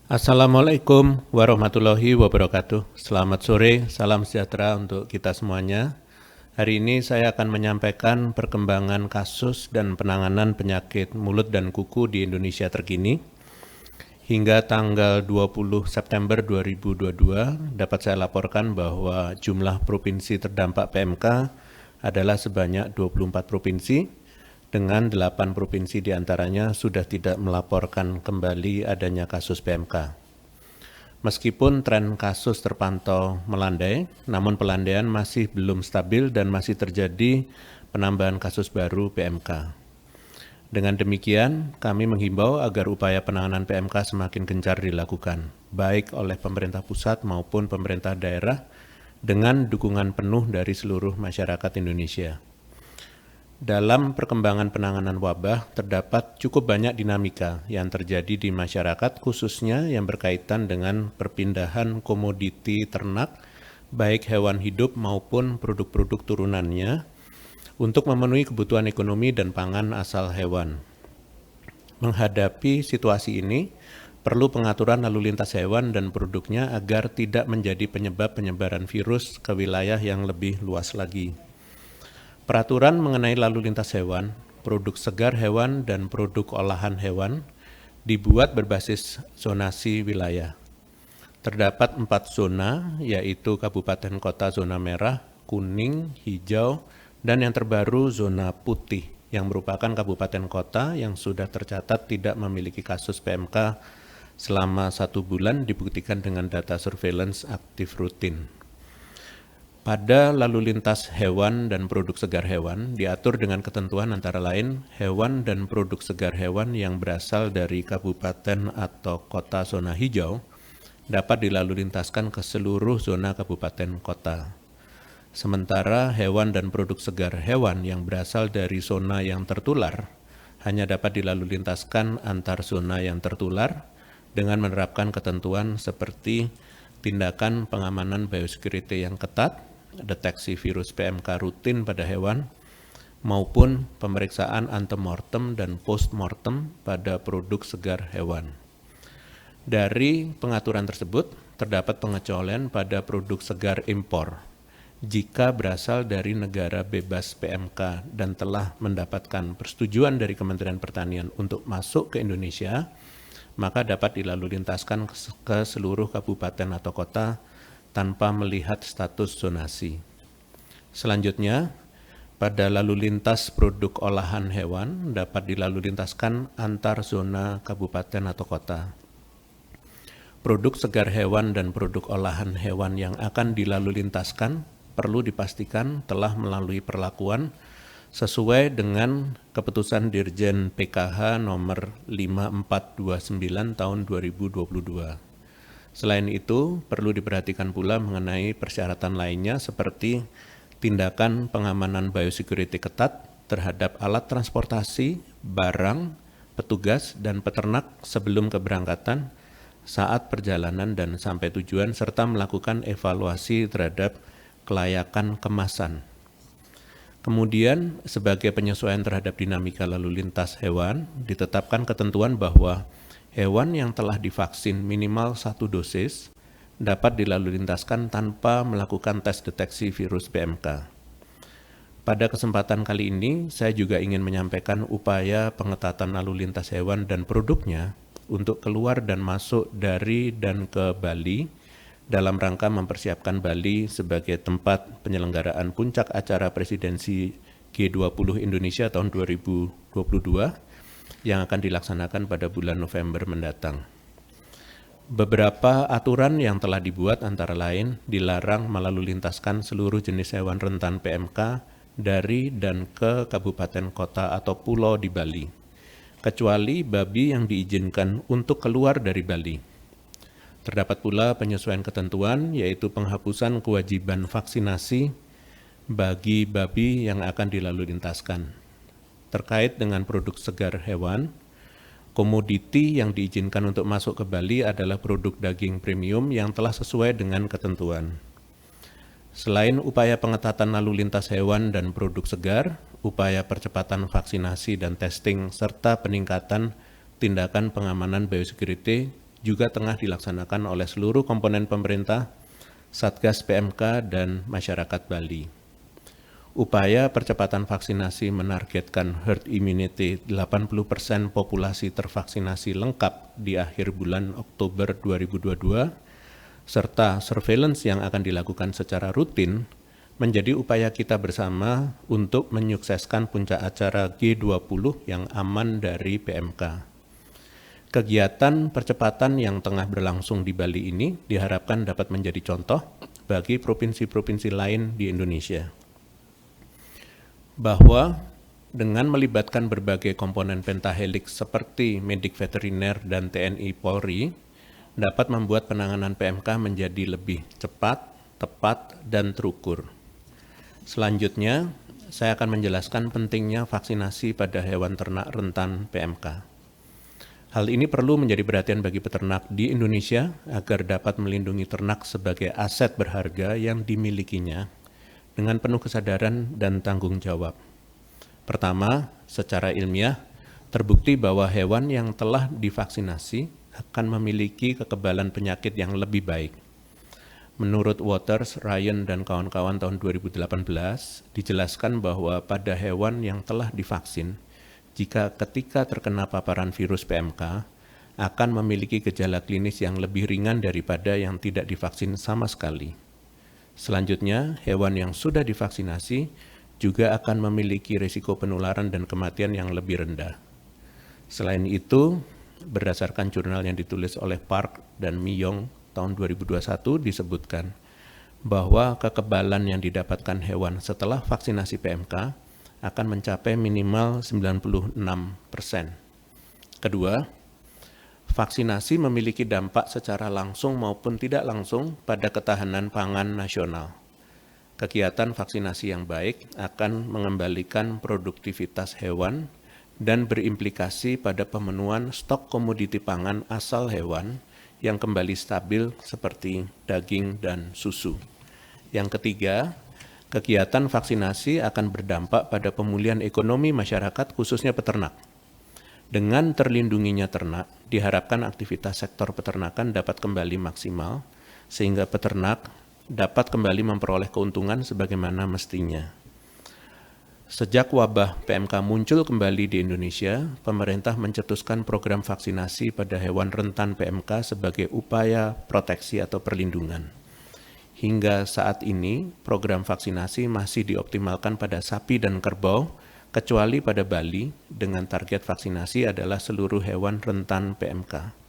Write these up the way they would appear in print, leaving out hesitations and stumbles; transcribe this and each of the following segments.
Assalamualaikum warahmatullahi wabarakatuh. Selamat sore, salam sejahtera untuk kita semuanya. Hari ini saya akan menyampaikan perkembangan kasus dan penanganan penyakit mulut dan kuku di Indonesia terkini. Hingga tanggal 20 September 2022 dapat saya laporkan bahwa jumlah provinsi terdampak PMK adalah sebanyak 24 provinsi, dengan 8 provinsi diantaranya sudah tidak melaporkan kembali adanya kasus PMK. Meskipun tren kasus terpantau melandai, namun pelandaian masih belum stabil dan masih terjadi penambahan kasus baru PMK. Dengan demikian, kami menghimbau agar upaya penanganan PMK semakin gencar dilakukan, baik oleh pemerintah pusat maupun pemerintah daerah, dengan dukungan penuh dari seluruh masyarakat Indonesia. Dalam perkembangan penanganan wabah, terdapat cukup banyak dinamika yang terjadi di masyarakat, khususnya yang berkaitan dengan perpindahan komoditi ternak, baik hewan hidup maupun produk-produk turunannya, untuk memenuhi kebutuhan ekonomi dan pangan asal hewan. Menghadapi situasi ini, perlu pengaturan lalu lintas hewan dan produknya agar tidak menjadi penyebab penyebaran virus ke wilayah yang lebih luas lagi. Peraturan mengenai lalu lintas hewan, produk segar hewan, dan produk olahan hewan dibuat berbasis zonasi wilayah. Terdapat 4 zona, yaitu kabupaten kota zona merah, kuning, hijau, dan yang terbaru zona putih, yang merupakan kabupaten kota yang sudah tercatat tidak memiliki kasus PMK selama 1 bulan dibuktikan dengan data surveillance aktif rutin. Pada lalu lintas hewan dan produk segar hewan diatur dengan ketentuan antara lain hewan dan produk segar hewan yang berasal dari kabupaten atau kota zona hijau dapat dilalu lintaskan ke seluruh zona kabupaten kota. Sementara hewan dan produk segar hewan yang berasal dari zona yang tertular hanya dapat dilalu lintaskan antar zona yang tertular dengan menerapkan ketentuan seperti tindakan pengamanan biosecurity yang ketat, deteksi virus PMK rutin pada hewan, maupun pemeriksaan antemortem dan postmortem pada produk segar hewan. Dari pengaturan tersebut, terdapat pengecualian pada produk segar impor jika berasal dari negara bebas PMK dan telah mendapatkan persetujuan dari Kementerian Pertanian untuk masuk ke Indonesia, maka dapat dilalu lintaskan ke seluruh kabupaten atau kota tanpa melihat status zonasi. Selanjutnya, pada lalu lintas produk olahan hewan dapat dilalu lintaskan antar zona kabupaten atau kota. Produk segar hewan dan produk olahan hewan yang akan dilalu lintaskan perlu dipastikan telah melalui perlakuan sesuai dengan keputusan Dirjen PKH nomor 5429 tahun 2022. Selain itu, perlu diperhatikan pula mengenai persyaratan lainnya seperti tindakan pengamanan biosecurity ketat terhadap alat transportasi, barang, petugas, dan peternak sebelum keberangkatan, saat perjalanan dan sampai tujuan, serta melakukan evaluasi terhadap kelayakan kemasan. Kemudian, sebagai penyesuaian terhadap dinamika lalu lintas hewan, ditetapkan ketentuan bahwa hewan yang telah divaksin minimal 1 dosis dapat dilalu lintaskan tanpa melakukan tes deteksi virus PMK. Pada kesempatan kali ini, saya juga ingin menyampaikan upaya pengetatan lalu lintas hewan dan produknya untuk keluar dan masuk dari dan ke Bali dalam rangka mempersiapkan Bali sebagai tempat penyelenggaraan puncak acara presidensi G20 Indonesia tahun 2022 yang akan dilaksanakan pada bulan November mendatang. Beberapa aturan yang telah dibuat antara lain dilarang melalu lintaskan seluruh jenis hewan rentan PMK dari dan ke kabupaten kota atau pulau di Bali, kecuali babi yang diizinkan untuk keluar dari Bali. Terdapat pula penyesuaian ketentuan, yaitu penghapusan kewajiban vaksinasi bagi babi yang akan dilalu lintaskan. Terkait dengan produk segar hewan, komoditi yang diizinkan untuk masuk ke Bali adalah produk daging premium yang telah sesuai dengan ketentuan. Selain upaya pengetatan lalu lintas hewan dan produk segar, upaya percepatan vaksinasi dan testing, serta peningkatan tindakan pengamanan biosecurity juga tengah dilaksanakan oleh seluruh komponen pemerintah, Satgas PMK, dan masyarakat Bali. Upaya percepatan vaksinasi menargetkan herd immunity 80% populasi tervaksinasi lengkap di akhir bulan Oktober 2022, serta surveillance yang akan dilakukan secara rutin menjadi upaya kita bersama untuk menyukseskan puncak acara G20 yang aman dari PMK. Kegiatan percepatan yang tengah berlangsung di Bali ini diharapkan dapat menjadi contoh bagi provinsi-provinsi lain di Indonesia. Bahwa dengan melibatkan berbagai komponen pentahelix seperti medik veteriner dan TNI Polri, dapat membuat penanganan PMK menjadi lebih cepat, tepat, dan terukur. Selanjutnya, saya akan menjelaskan pentingnya vaksinasi pada hewan ternak rentan PMK. Hal ini perlu menjadi perhatian bagi peternak di Indonesia agar dapat melindungi ternak sebagai aset berharga yang dimilikinya dengan penuh kesadaran dan tanggung jawab. Pertama, secara ilmiah, terbukti bahwa hewan yang telah divaksinasi akan memiliki kekebalan penyakit yang lebih baik. Menurut Waters, Ryan, dan kawan-kawan tahun 2018, dijelaskan bahwa pada hewan yang telah divaksin, jika ketika terkena paparan virus PMK, akan memiliki gejala klinis yang lebih ringan daripada yang tidak divaksin sama sekali. Selanjutnya, hewan yang sudah divaksinasi juga akan memiliki risiko penularan dan kematian yang lebih rendah. Selain itu, berdasarkan jurnal yang ditulis oleh Park dan Miyong tahun 2021 disebutkan bahwa kekebalan yang didapatkan hewan setelah vaksinasi PMK akan mencapai minimal 96%. Kedua, vaksinasi memiliki dampak secara langsung maupun tidak langsung pada ketahanan pangan nasional. Kegiatan vaksinasi yang baik akan mengembalikan produktivitas hewan dan berimplikasi pada pemenuhan stok komoditi pangan asal hewan yang kembali stabil seperti daging dan susu. Yang ketiga, kegiatan vaksinasi akan berdampak pada pemulihan ekonomi masyarakat khususnya peternak. Dengan terlindunginya ternak, diharapkan aktivitas sektor peternakan dapat kembali maksimal sehingga peternak dapat kembali memperoleh keuntungan sebagaimana mestinya. Sejak wabah PMK muncul kembali di Indonesia, pemerintah mencetuskan program vaksinasi pada hewan rentan PMK sebagai upaya proteksi atau perlindungan. Hingga saat ini, program vaksinasi masih dioptimalkan pada sapi dan kerbau, kecuali pada Bali, dengan target vaksinasi adalah seluruh hewan rentan PMK.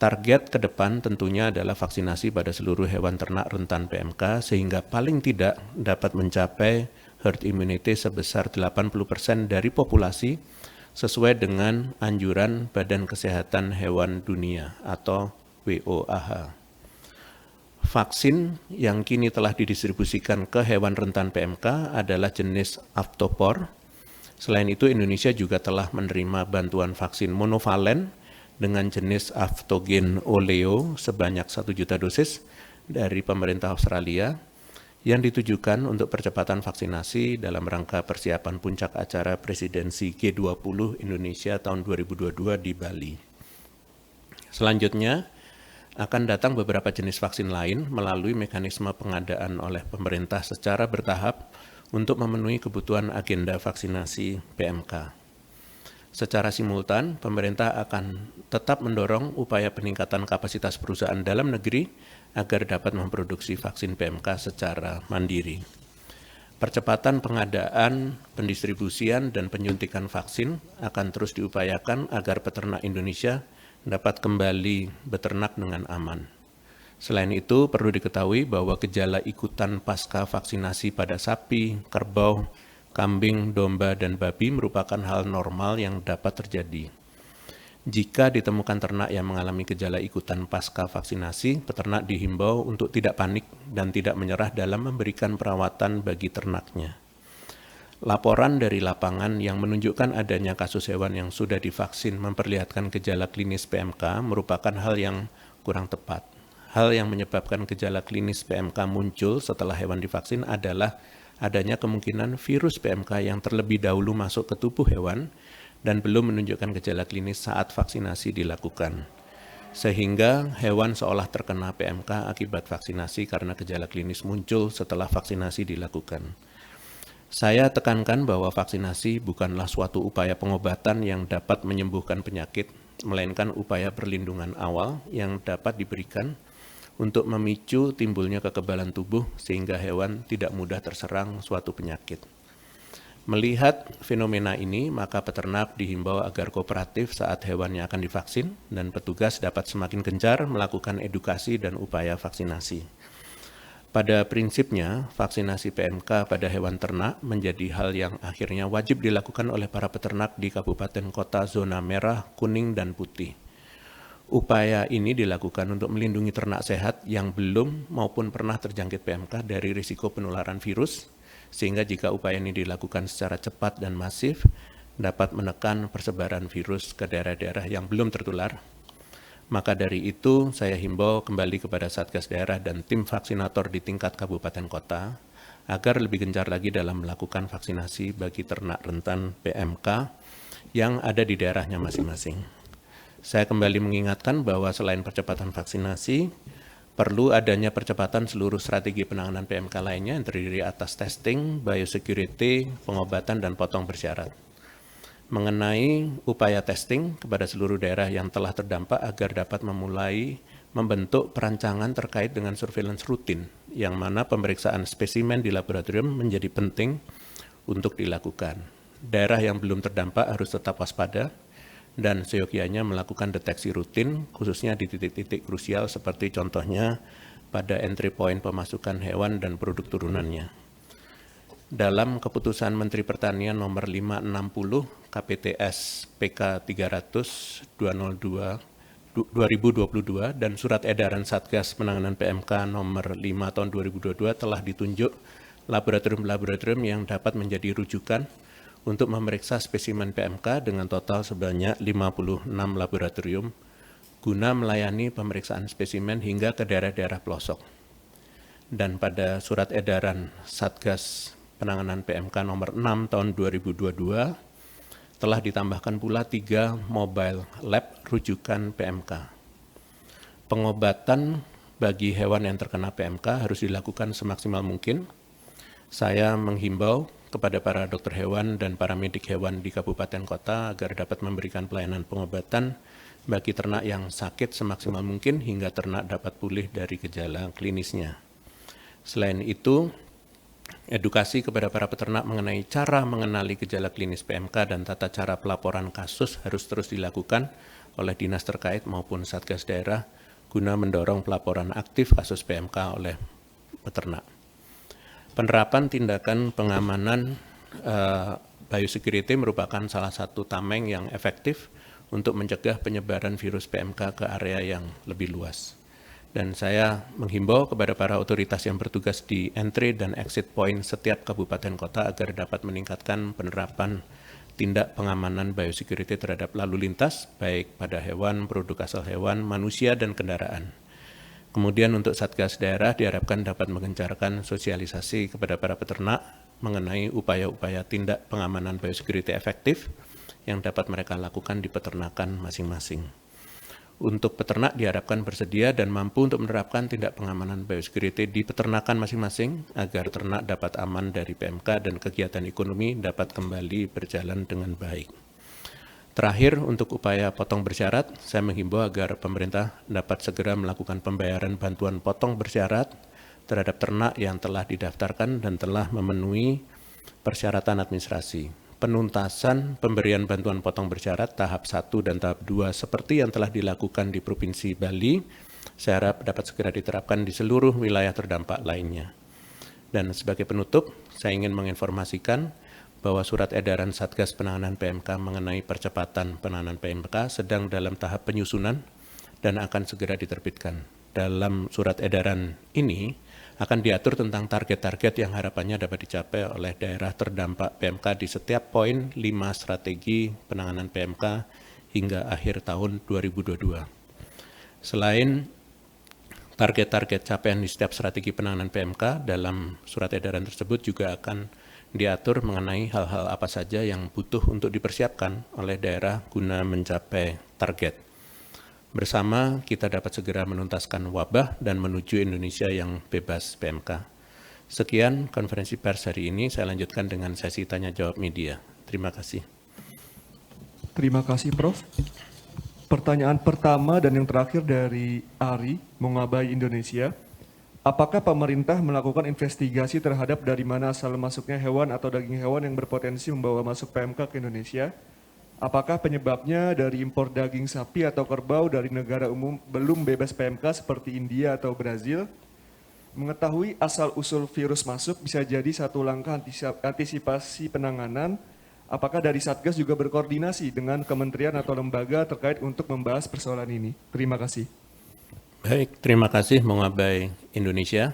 Target ke depan tentunya adalah vaksinasi pada seluruh hewan ternak rentan PMK, sehingga paling tidak dapat mencapai herd immunity sebesar 80% dari populasi sesuai dengan anjuran Badan Kesehatan Hewan Dunia atau WOAH. Vaksin yang kini telah didistribusikan ke hewan rentan PMK adalah jenis Aftopor. Selain itu, Indonesia juga telah menerima bantuan vaksin monovalen dengan jenis Aftogen Oleo sebanyak 1 juta dosis dari pemerintah Australia yang ditujukan untuk percepatan vaksinasi dalam rangka persiapan puncak acara presidensi G20 Indonesia tahun 2022 di Bali. Selanjutnya, akan datang beberapa jenis vaksin lain melalui mekanisme pengadaan oleh pemerintah secara bertahap untuk memenuhi kebutuhan agenda vaksinasi PMK. Secara simultan, pemerintah akan tetap mendorong upaya peningkatan kapasitas perusahaan dalam negeri agar dapat memproduksi vaksin PMK secara mandiri. Percepatan pengadaan, pendistribusian, dan penyuntikan vaksin akan terus diupayakan agar peternak Indonesia dapat kembali beternak dengan aman. Selain itu, perlu diketahui bahwa gejala ikutan pasca vaksinasi pada sapi, kerbau, kambing, domba, dan babi merupakan hal normal yang dapat terjadi. Jika ditemukan ternak yang mengalami gejala ikutan pasca vaksinasi, peternak dihimbau untuk tidak panik dan tidak menyerah dalam memberikan perawatan bagi ternaknya. Laporan dari lapangan yang menunjukkan adanya kasus hewan yang sudah divaksin memperlihatkan gejala klinis PMK merupakan hal yang kurang tepat. Hal yang menyebabkan gejala klinis PMK muncul setelah hewan divaksin adalah adanya kemungkinan virus PMK yang terlebih dahulu masuk ke tubuh hewan dan belum menunjukkan gejala klinis saat vaksinasi dilakukan. sehingga hewan seolah terkena PMK akibat vaksinasi karena gejala klinis muncul setelah vaksinasi dilakukan. Saya tekankan bahwa vaksinasi bukanlah suatu upaya pengobatan yang dapat menyembuhkan penyakit, melainkan upaya perlindungan awal yang dapat diberikan untuk memicu timbulnya kekebalan tubuh sehingga hewan tidak mudah terserang suatu penyakit. Melihat fenomena ini, maka peternak dihimbau agar kooperatif saat hewannya akan divaksin dan petugas dapat semakin gencar melakukan edukasi dan upaya vaksinasi. Pada prinsipnya, vaksinasi PMK pada hewan ternak menjadi hal yang akhirnya wajib dilakukan oleh para peternak di kabupaten kota zona merah, kuning, dan putih. Upaya ini dilakukan untuk melindungi ternak sehat yang belum maupun pernah terjangkit PMK dari risiko penularan virus, sehingga jika upaya ini dilakukan secara cepat dan masif, dapat menekan persebaran virus ke daerah-daerah yang belum tertular. Maka dari itu, saya himbau kembali kepada Satgas Daerah dan tim vaksinator di tingkat kabupaten kota, agar lebih gencar lagi dalam melakukan vaksinasi bagi ternak rentan PMK yang ada di daerahnya masing-masing. Saya kembali mengingatkan bahwa selain percepatan vaksinasi, perlu adanya percepatan seluruh strategi penanganan PMK lainnya yang terdiri atas testing, biosecurity, pengobatan, dan potong bersyarat. Mengenai upaya testing kepada seluruh daerah yang telah terdampak agar dapat memulai membentuk perancangan terkait dengan surveillance rutin, yang mana pemeriksaan spesimen di laboratorium menjadi penting untuk dilakukan. Daerah yang belum terdampak harus tetap waspada, dan seyogianya melakukan deteksi rutin, khususnya di titik-titik krusial seperti contohnya pada entry point pemasukan hewan dan produk turunannya. Dalam keputusan Menteri Pertanian nomor 560 KPTS PK 300 2022 dan surat edaran Satgas Penanganan PMK nomor 5 tahun 2022 telah ditunjuk laboratorium-laboratorium yang dapat menjadi rujukan untuk memeriksa spesimen PMK dengan total sebanyak 56 laboratorium guna melayani pemeriksaan spesimen hingga ke daerah-daerah pelosok. Dan pada surat edaran Satgas Penanganan PMK nomor 6 tahun 2022 telah ditambahkan pula 3 mobile lab rujukan PMK. Pengobatan bagi hewan yang terkena PMK harus dilakukan semaksimal mungkin. Saya menghimbau kepada para dokter hewan dan paramedik hewan di kabupaten kota agar dapat memberikan pelayanan pengobatan bagi ternak yang sakit semaksimal mungkin hingga ternak dapat pulih dari gejala klinisnya. Selain itu, edukasi kepada para peternak mengenai cara mengenali gejala klinis PMK dan tata cara pelaporan kasus harus terus dilakukan oleh dinas terkait maupun Satgas Daerah guna mendorong pelaporan aktif kasus PMK oleh peternak. Penerapan tindakan pengamanan biosecurity merupakan salah satu tameng yang efektif untuk mencegah penyebaran virus PMK ke area yang lebih luas. Dan saya menghimbau kepada para otoritas yang bertugas di entry dan exit point setiap kabupaten kota agar dapat meningkatkan penerapan tindak pengamanan biosecurity terhadap lalu lintas, baik pada hewan, produk asal hewan, manusia, dan kendaraan. Kemudian untuk Satgas Daerah diharapkan dapat menggencarkan sosialisasi kepada para peternak mengenai upaya-upaya tindak pengamanan biosecurity efektif yang dapat mereka lakukan di peternakan masing-masing. Untuk peternak diharapkan bersedia dan mampu untuk menerapkan tindak pengamanan biosecurity di peternakan masing-masing agar ternak dapat aman dari PMK dan kegiatan ekonomi dapat kembali berjalan dengan baik. Terakhir, untuk upaya potong bersyarat, saya menghimbau agar pemerintah dapat segera melakukan pembayaran bantuan potong bersyarat terhadap ternak yang telah didaftarkan dan telah memenuhi persyaratan administrasi. Penuntasan pemberian bantuan potong bersyarat tahap 1 dan tahap 2 seperti yang telah dilakukan di Provinsi Bali, saya harap dapat segera diterapkan di seluruh wilayah terdampak lainnya. Dan sebagai penutup, saya ingin menginformasikan bahwa surat edaran Satgas Penanganan PMK mengenai percepatan penanganan PMK sedang dalam tahap penyusunan dan akan segera diterbitkan. Dalam surat edaran ini, akan diatur tentang target-target yang harapannya dapat dicapai oleh daerah terdampak PMK di setiap poin 5 strategi penanganan PMK hingga akhir tahun 2022. Selain target-target capaian di setiap strategi penanganan PMK, dalam surat edaran tersebut juga akan diatur mengenai hal-hal apa saja yang butuh untuk dipersiapkan oleh daerah guna mencapai target. Bersama kita dapat segera menuntaskan wabah dan menuju Indonesia yang bebas PMK. Sekian konferensi pers hari ini, saya lanjutkan dengan sesi tanya jawab media. Terima kasih. Terima kasih Prof. Pertanyaan pertama dan yang terakhir dari Ari, Mongabai Indonesia. Apakah pemerintah melakukan investigasi terhadap dari mana asal masuknya hewan atau daging hewan yang berpotensi membawa masuk PMK ke Indonesia? Apakah penyebabnya dari impor daging sapi atau kerbau dari negara umum belum bebas PMK seperti India atau Brazil? Mengetahui asal-usul virus masuk bisa jadi satu langkah antisipasi penanganan. Apakah dari Satgas juga berkoordinasi dengan kementerian atau lembaga terkait untuk membahas persoalan ini? Terima kasih. Baik, terima kasih Mongabai Indonesia.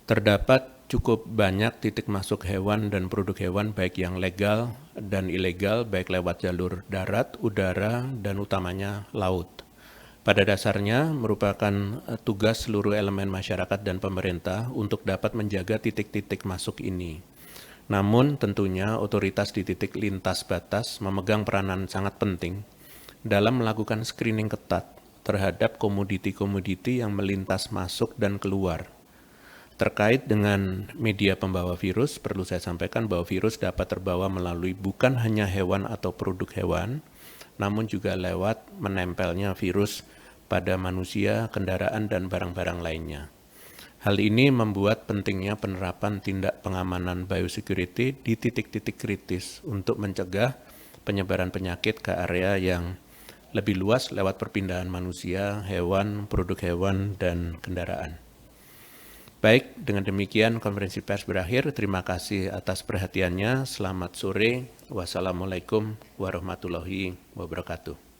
Terdapat cukup banyak titik masuk hewan dan produk hewan baik yang legal dan ilegal, baik lewat jalur darat, udara, dan utamanya laut. Pada dasarnya merupakan tugas seluruh elemen masyarakat dan pemerintah untuk dapat menjaga titik-titik masuk ini. Namun tentunya otoritas di titik lintas batas memegang peranan sangat penting dalam melakukan screening ketat terhadap komoditi-komoditi yang melintas masuk dan keluar. Terkait dengan media pembawa virus, perlu saya sampaikan bahwa virus dapat terbawa melalui bukan hanya hewan atau produk hewan, namun juga lewat menempelnya virus pada manusia, kendaraan, dan barang-barang lainnya. Hal ini membuat pentingnya penerapan tindak pengamanan biosecurity di titik-titik kritis untuk mencegah penyebaran penyakit ke area yang lebih luas lewat perpindahan manusia, hewan, produk hewan, dan kendaraan. Baik, dengan demikian konferensi pers berakhir. Terima kasih atas perhatiannya. Selamat sore. Wassalamualaikum warahmatullahi wabarakatuh.